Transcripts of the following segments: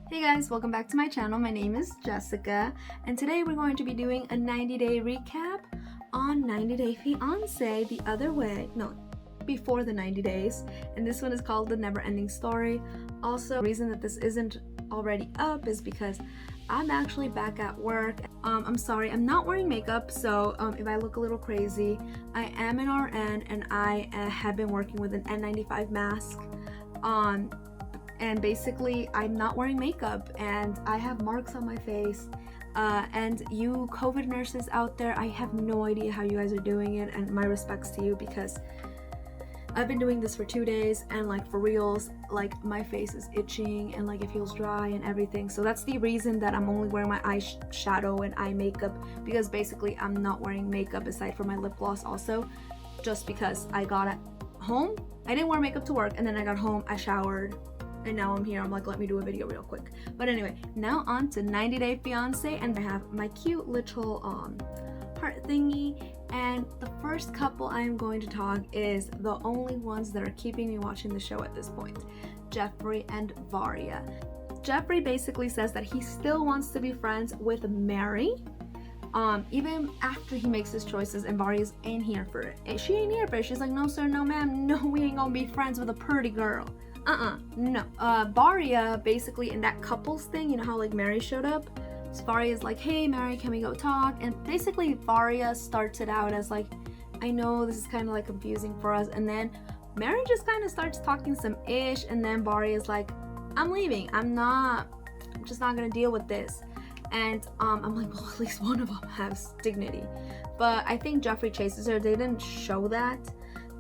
Hey guys, welcome back to my channel. My name is Jessica, and today we're going to be doing a 90-day recap on 90 Day Fiance the other way. No, before the 90 days. And this one is called The Never Ending Story. Also, the reason that this isn't already up is because I'm actually back at work. I'm sorry, I'm not wearing makeup, so if I look a little crazy, I am an RN and I have been working with an N95 mask. And basically I'm not wearing makeup and I have marks on my face. And you COVID nurses out there, I have no idea how you guys are doing it, and my respects to you, because I've been doing this for 2 days and like for reals, like my face is itching and like it feels dry and everything. So that's the reason that I'm only wearing my eyeshadow and eye makeup, because basically I'm not wearing makeup aside from my lip gloss also, just because I got at home. I didn't wear makeup to work, and then I got home, I showered, and now I'm here. I'm like, let me do a video real quick. But anyway, now on to 90 Day Fiance, and I have my cute little heart thingy. And the first couple I'm going to talk is the only ones that are keeping me watching the show at this point, Geoffrey and Varya. Geoffrey basically says that he still wants to be friends with Mary, even after he makes his choices, and Varya's ain't here for it. She ain't here for it. She's like, no sir, no ma'am, no, we ain't gonna be friends with a pretty girl. No. Varya, basically in that couples thing, you know how like Mary showed up? So Varya's like, hey Mary, can we go talk? And basically Varya starts it out as like, I know this is kind of like confusing for us, and then Mary just kind of starts talking some ish, and then Varya's like, I'm leaving, I'm just not gonna deal with this. And I'm like, well, at least one of them has dignity. But I think Geoffrey chases her. They didn't show that,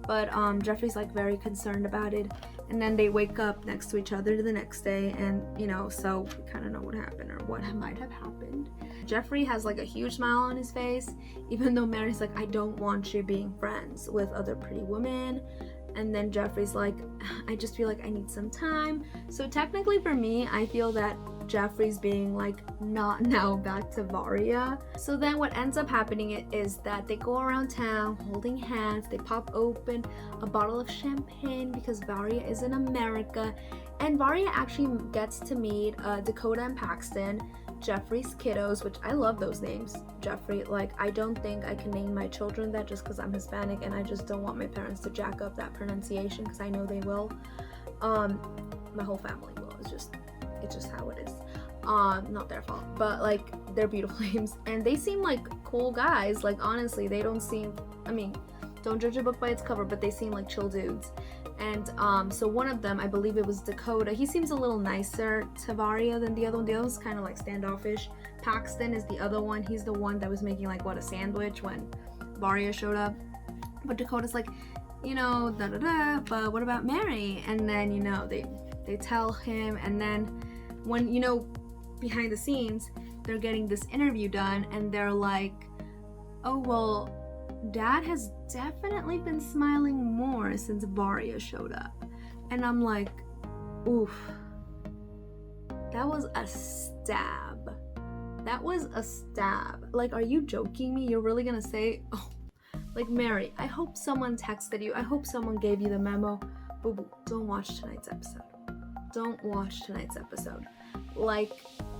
but Geoffrey's like very concerned about it. And then they wake up next to each other the next day, and you know, so we kind of know what happened or what might have happened. Geoffrey has like a huge smile on his face, even though Mary's like, I don't want you being friends with other pretty women. And then Geoffrey's like, I just feel like I need some time. So technically for me, I feel that Geoffrey's being like, not now, back to Varya. So then what ends up happening is that they go around town holding hands. They pop open a bottle of champagne because Varya is in America, and Varya actually gets to meet Dakota and Paxton, Geoffrey's kiddos, which I love those names. Geoffrey, like, I don't think I can name my children that just because I'm Hispanic, and I just don't want my parents to jack up that pronunciation, because I know they will. My whole family will. It's just how it is. Not their fault, but like, they're beautiful names, and they seem like cool guys. Like, honestly, they don't seem, I mean, don't judge a book by its cover, but they seem like chill dudes. And so one of them, I believe it was Dakota, he seems a little nicer to Varya than the other one. The other one's kind of like standoffish. Paxton is the other one. He's the one that was making like a sandwich when Varya showed up. But Dakota's like, you know, da da da, but what about Mary? And then, you know, they tell him, and then when, you know, behind the scenes, they're getting this interview done, and they're like, oh well, Dad has definitely been smiling more since Varya showed up. And I'm like, oof, that was a stab. That was a stab. Like, are you joking me? You're really gonna say, oh, like, Mary, I hope someone texted you. I hope someone gave you the memo. Boo boo, don't watch tonight's episode. Don't watch tonight's episode. Like,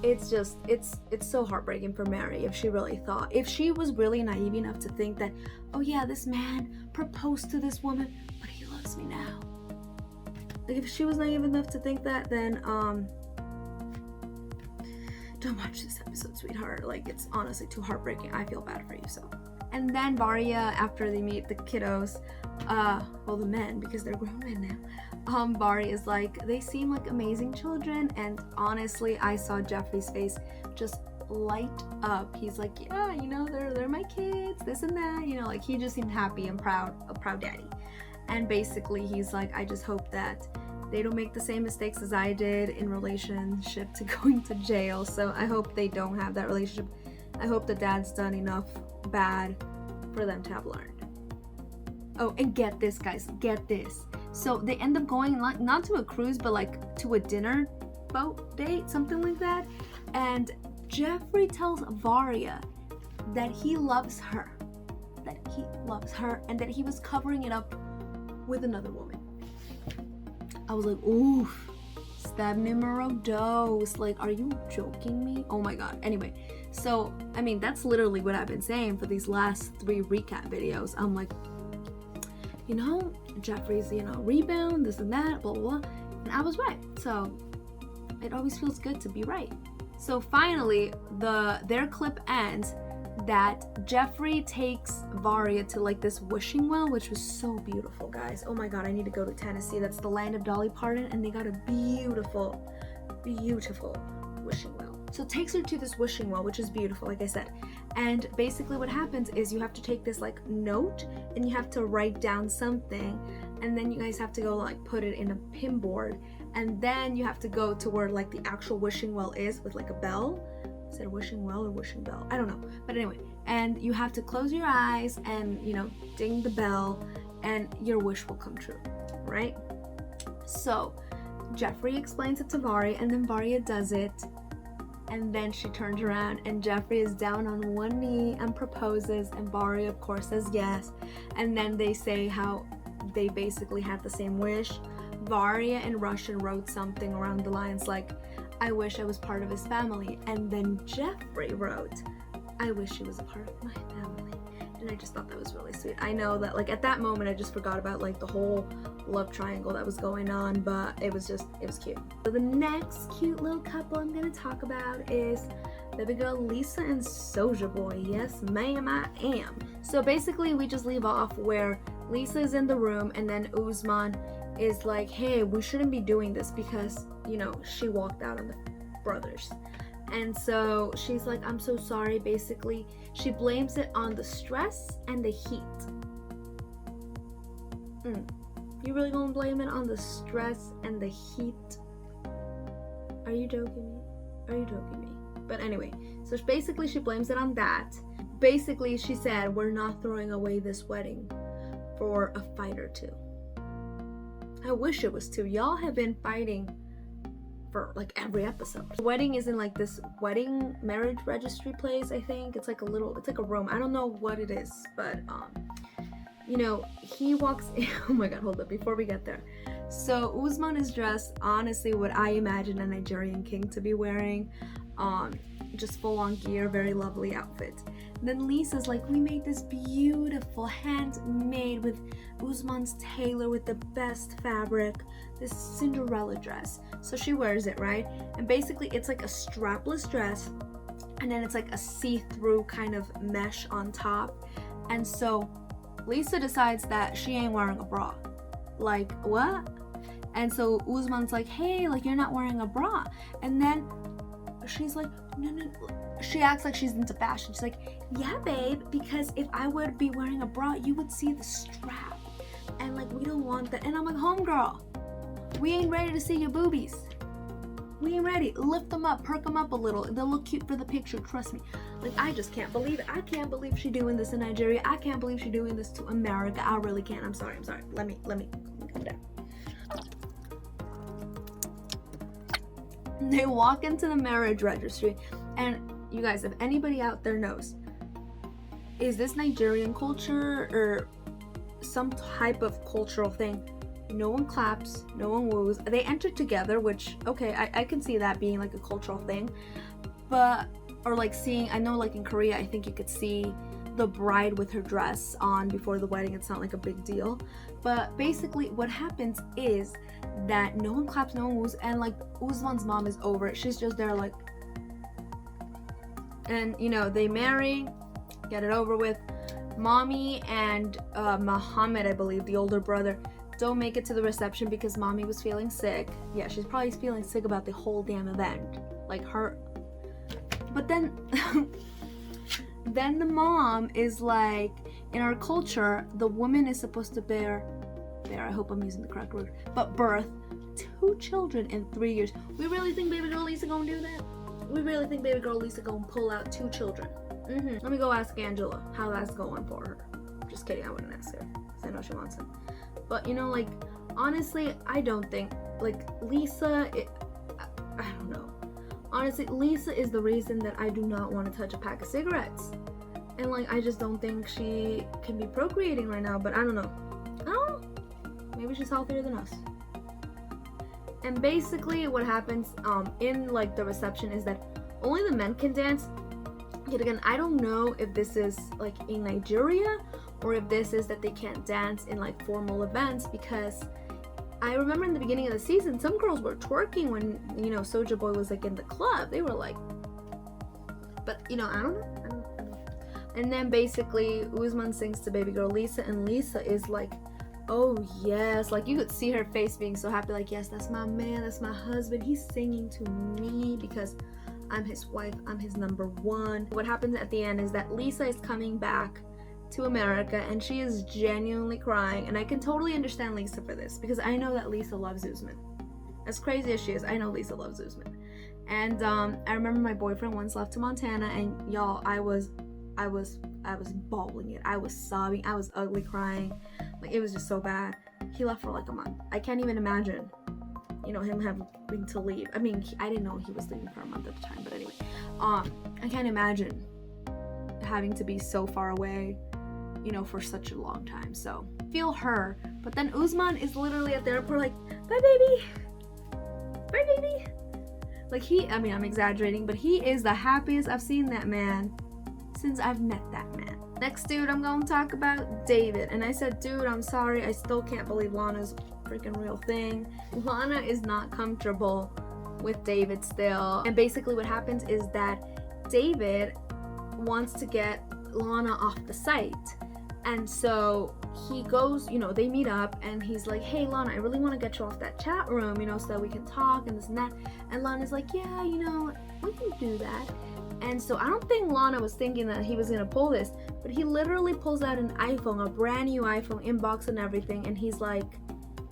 it's just, it's so heartbreaking for Mary if she was really naive enough to think that, oh yeah, this man proposed to this woman, but he loves me now. Like, if she was naive enough to think that, then don't watch this episode, sweetheart. Like, it's honestly too heartbreaking. I feel bad for you. So, and then Varya, after they meet the kiddos, well, the men, because they're grown men now, Varya is like, they seem like amazing children. And honestly, I saw Geoffrey's face just light up. He's like, yeah, you know, they're my kids, this and that, you know, like, he just seemed happy and proud, a proud daddy. And basically he's like, I just hope that they don't make the same mistakes as I did in relationship to going to jail. So I hope they don't have that relationship. I hope the dad's done enough bad for them to have learned. Oh, and get this, guys, get this. So they end up going not to a cruise, but like to a dinner boat date, something like that. And Geoffrey tells Varya that he loves her, and that he was covering it up with another woman. I was like, oof, Step numero dos. Like, are you joking me? Oh my god. Anyway, so I mean, that's literally what I've been saying for these last 3 recap videos. I'm like, you know, Geoffrey's, you know, rebound, this and that, blah blah blah, and I was right. So it always feels good to be right. So finally, their clip ends that Geoffrey takes Varya to like this wishing well, which was so beautiful, guys. Oh my god, I need to go to Tennessee. That's the land of Dolly Parton, and they got a beautiful, beautiful wishing well. So it takes her to this wishing well, which is beautiful, like I said. And basically what happens is you have to take this like note and you have to write down something, and then you guys have to go like put it in a pin board, and then you have to go to where like the actual wishing well is with like a bell. Is it a wishing well or wishing bell? I don't know. But anyway, and you have to close your eyes and, you know, ding the bell and your wish will come true, right? So Geoffrey explains it to Varya, and then Varya does it, and then she turns around and Geoffrey is down on one knee and proposes, and Varya of course says yes, and then they say how they basically had the same wish. Varya in Russian wrote something around the lines like, I wish I was part of his family, and then Geoffrey wrote, I wish he was a part of my family. And I just thought that was really sweet. I know that like at that moment I just forgot about like the whole love triangle that was going on, but it was cute. So the next cute little couple I'm gonna talk about is baby girl Lisa and Soulja Boy. Yes ma'am, I am. So basically we just leave off where Lisa is in the room, and then Usman is like, hey, we shouldn't be doing this because, you know, she walked out on the brothers. And so she's like, I'm so sorry. Basically, she blames it on the stress and the heat. You really gonna blame it on the stress and the heat? Are you joking me? Are you joking me? But anyway, so basically she blames it on that. Basically, she said, we're not throwing away this wedding for a fight or two. I wish it was 2. Y'all have been fighting for like every episode. The wedding is in like this wedding marriage registry place, I think. It's like a room. I don't know what it is, but you know, he walks in. Oh my god, hold up before we get there. So Usman is dressed honestly what I imagine a Nigerian king to be wearing. Just full on gear, very lovely outfit. And then Lisa's like, we made this beautiful handmade with Usman's tailor with the best fabric, this Cinderella dress. So she wears it, right? And basically it's like a strapless dress, and then it's like a see-through kind of mesh on top. And so Lisa decides that she ain't wearing a bra. Like, what? And so Usman's like, hey, like you're not wearing a bra. And then she's like, no. She acts like she's into fashion. She's like, yeah, babe, because if I would be wearing a bra, you would see the strap. And like, we don't want that. And I'm like, homegirl, we ain't ready to see your boobies. We ain't ready. Lift them up, perk them up a little. They'll look cute for the picture, trust me. Like, I just can't believe it. I can't believe she's doing this in Nigeria. I can't believe she's doing this to America. I really can't. I'm sorry. Let me come down. They walk into the marriage registry, and you guys, if anybody out there knows, is this Nigerian culture or some type of cultural thing? No one claps, no one woos. They enter together, which, okay, I can see that being like a cultural thing, but, or like seeing, I know like in Korea, I think you could see the bride with her dress on before the wedding. It's not like a big deal, but basically what happens is that no one claps, no one woos, and like Usman's mom is over it. She's just there like, and you know, they marry, get it over with. Mommy and Muhammad, I believe, the older brother, don't make it to the reception because mommy was feeling sick. Yeah, she's probably feeling sick about the whole damn event, like her. But then then the mom is like, in our culture, the woman is supposed to bear, I hope I'm using the correct word, but birth 2 children in 3 years. We really think baby girl Lisa gonna do that? We really think baby girl Lisa gonna pull out 2 children? Let me go ask Angela how that's going for her. Just kidding, I wouldn't ask her because I know she wants it. But you know, like, honestly, I don't think, like, Lisa, I don't know. Honestly, Lisa is the reason that I do not want to touch a pack of cigarettes. And like, I just don't think she can be procreating right now, but I don't know. Maybe she's healthier than us. And basically what happens in like the reception is that only the men can dance. Yet again, I don't know if this is like in Nigeria or if this is that they can't dance in like formal events, because I remember in the beginning of the season some girls were twerking when, you know, Soulja Boy was like in the club. They were like, but you know, I don't know. And then basically Usman sings to baby girl Lisa, and Lisa is like, oh yes, like you could see her face being so happy, like, yes, that's my man, that's my husband, he's singing to me because I'm his wife, I'm his number one. What happens at the end is that Lisa is coming back to America and she is genuinely crying, and I can totally understand Lisa for this because I know that Lisa loves Usman. As crazy as she is, I know Lisa loves Usman. And I remember my boyfriend once left to Montana, and y'all, I was bawling it. I was sobbing. I was ugly crying. Like, it was just so bad. He left for like a month. I can't even imagine, you know, him having to leave. I mean, I didn't know he was leaving for a month at the time, but anyway, I can't imagine having to be so far away, you know, for such a long time. So feel her. But then Usman is literally at the airport like, bye baby, bye baby. Like I mean, I'm exaggerating, but he is the happiest I've seen that man since I've met that man. Next dude I'm gonna talk about, David. And I said, dude, I'm sorry, I still can't believe Lana's a freaking real thing. Lana is not comfortable with David still. And basically what happens is that David wants to get Lana off the site. And so he goes, you know, they meet up and he's like, hey Lana, I really want to get you off that chat room, you know, so that we can talk and this and that. And Lana's like, yeah, you know, we can do that. And so I don't think Lana was thinking that he was gonna pull this, but he literally pulls out an iPhone, a brand new iPhone, inbox and everything, and he's like,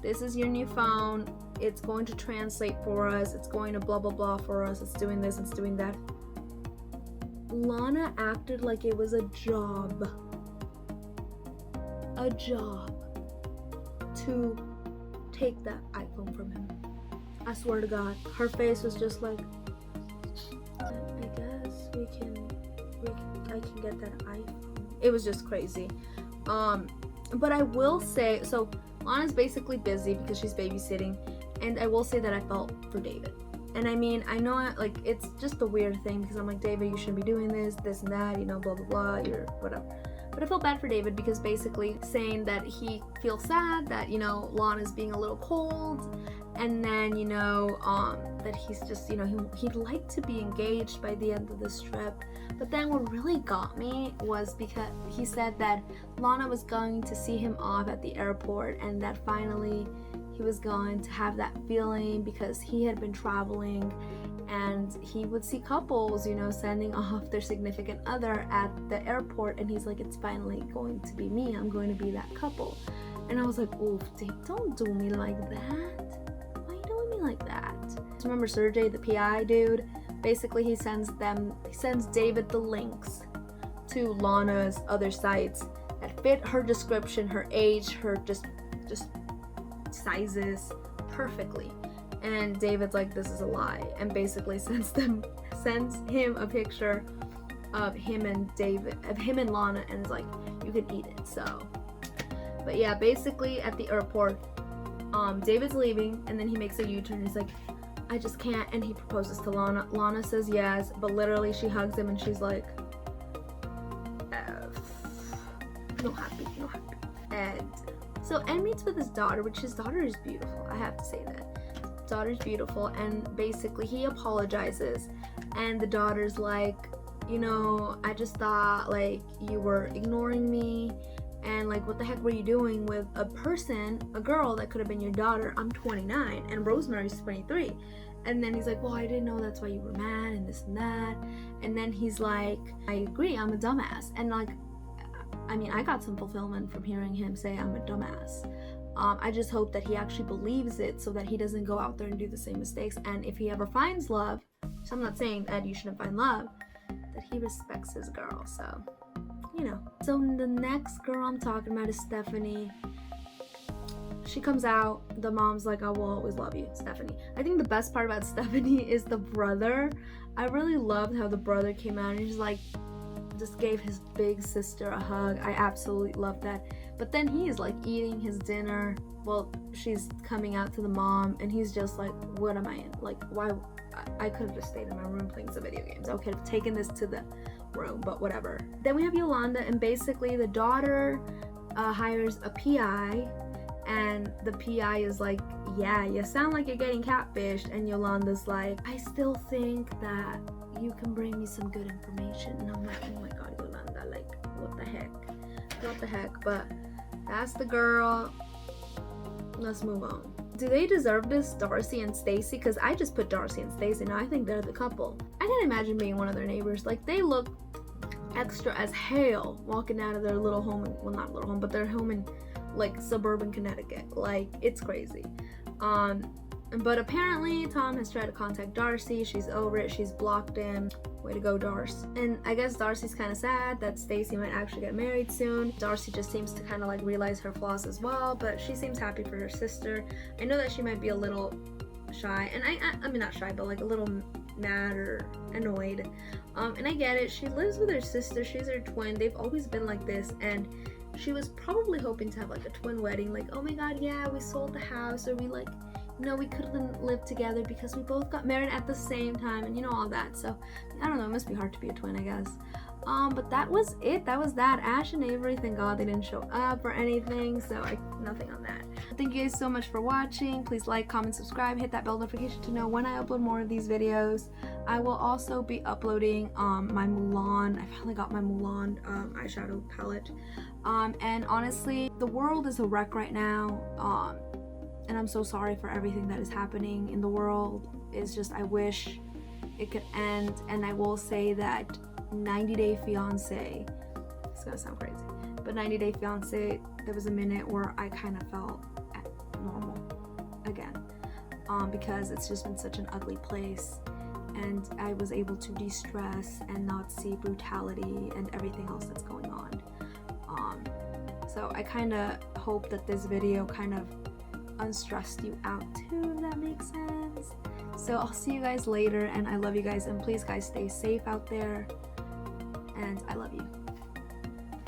this is your new phone, it's going to translate for us, it's going to blah blah blah for us, it's doing this, it's doing that. Lana acted like it was a job to take that iPhone from him. I swear to God, her face was just like, I guess I can get that iPhone. It was just crazy. But I will say, so Lana's basically busy because she's babysitting, and I will say that I felt for David. And I mean, I know like it's just a weird thing because I'm like, David, you shouldn't be doing this and that, you know, blah blah blah, you're whatever. But I felt bad for David because basically saying that he feels sad that, you know, Lana's being a little cold, and then, you know, that he's just, you know, he'd like to be engaged by the end of this trip. But then what really got me was because he said that Lana was going to see him off at the airport, and that finally he was going to have that feeling because he had been traveling and he would see couples, you know, sending off their significant other at the airport, and he's like, it's finally going to be me, I'm going to be that couple. And I was like, oof, don't do me like that. Why are you doing me like that? So remember Sergey, the PI dude? Basically he sends David the links to Lana's other sites that fit her description, her age, her just sizes perfectly. And David's like, this is a lie, and basically sends him a picture of him and Lana, and is like, you can eat it. So, but yeah, basically at the airport, David's leaving, and then he makes a U-turn. He's like, I just can't, and he proposes to Lana. Lana says yes, but literally she hugs him, and she's like, no happy. And so Ed meets with his daughter, which his daughter is beautiful. I have to say that. Daughter's beautiful, and basically he apologizes, and the daughter's like, you know, I just thought like you were ignoring me, and like what the heck were you doing with a girl that could have been your daughter? I'm 29 and Rosemary's 23. And then he's like, well, I didn't know that's why you were mad and this and that. And then he's like, I agree, I'm a dumbass. And like, I mean, I got some fulfillment from hearing him say I'm a dumbass. I just hope that he actually believes it so that he doesn't go out there and do the same mistakes. And if he ever finds love, so I'm not saying that you shouldn't find love, that he respects his girl. So, you know. So the next girl I'm talking about is Stephanie. She comes out, the mom's like, I will always love you, Stephanie. I think the best part about Stephanie is the brother. I really loved how the brother came out and he's like, just gave his big sister a hug. I absolutely love that. But then he is like eating his dinner. Well, she's coming out to the mom, and he's just like, what am I in? Like, why? I could have just stayed in my room playing some video games. I could have taken this to the room, but whatever. Then we have Yolanda, and basically the daughter hires a PI, and the PI is like, yeah, you sound like you're getting catfished, and Yolanda's like, I still think that you can bring me some good information. And I'm like, oh my god, Yolanda, like, what the heck? But that's the girl. Let's move on. Do they deserve this, Darcy and Stacy? Because I just put Darcy and Stacy. Now I think they're the couple. I can imagine being one of their neighbors. Like, they look extra as hell walking out of their little home, well, not little home, but their home in like suburban Connecticut. Like, it's crazy. But apparently Tom has tried to contact Darcy. She's over it. She's blocked him. Way to go, Darcy. And I guess Darcy's kind of sad that Stacy might actually get married soon. Darcy just seems to kind of like realize her flaws as well, but she seems happy for her sister. I know that she might be a little shy, and I mean, not shy, but like a little mad or annoyed. And I get it. She lives with her sister. She's her twin. They've always been like this, and she was probably hoping to have like a twin wedding. Like, oh my god, yeah, we sold the house, or we like, you know, we couldn't live together because we both got married at the same time, and you know, all that. So I don't know, it must be hard to be a twin, I guess. But that was it. That was that. Ash and Avery, thank god they didn't show up or anything, so nothing on that. Thank you guys so much for watching. Please like, comment, subscribe, hit that bell notification to know when I upload more of these videos. I will also be uploading my Mulan. I finally got my Mulan eyeshadow palette. And honestly, the world is a wreck right now. And I'm so sorry for everything that is happening in the world. It's just, I wish it could end. And I will say that 90 Day Fiancé, it's gonna sound crazy, but 90 Day Fiancé, there was a minute where I kind of felt normal again, because it's just been such an ugly place, and I was able to de-stress and not see brutality and everything else that's going on. So I kind of hope that this video kind of unstressed you out too, if that makes sense. So I'll see you guys later, and I love you guys, and please guys stay safe out there, and I love you.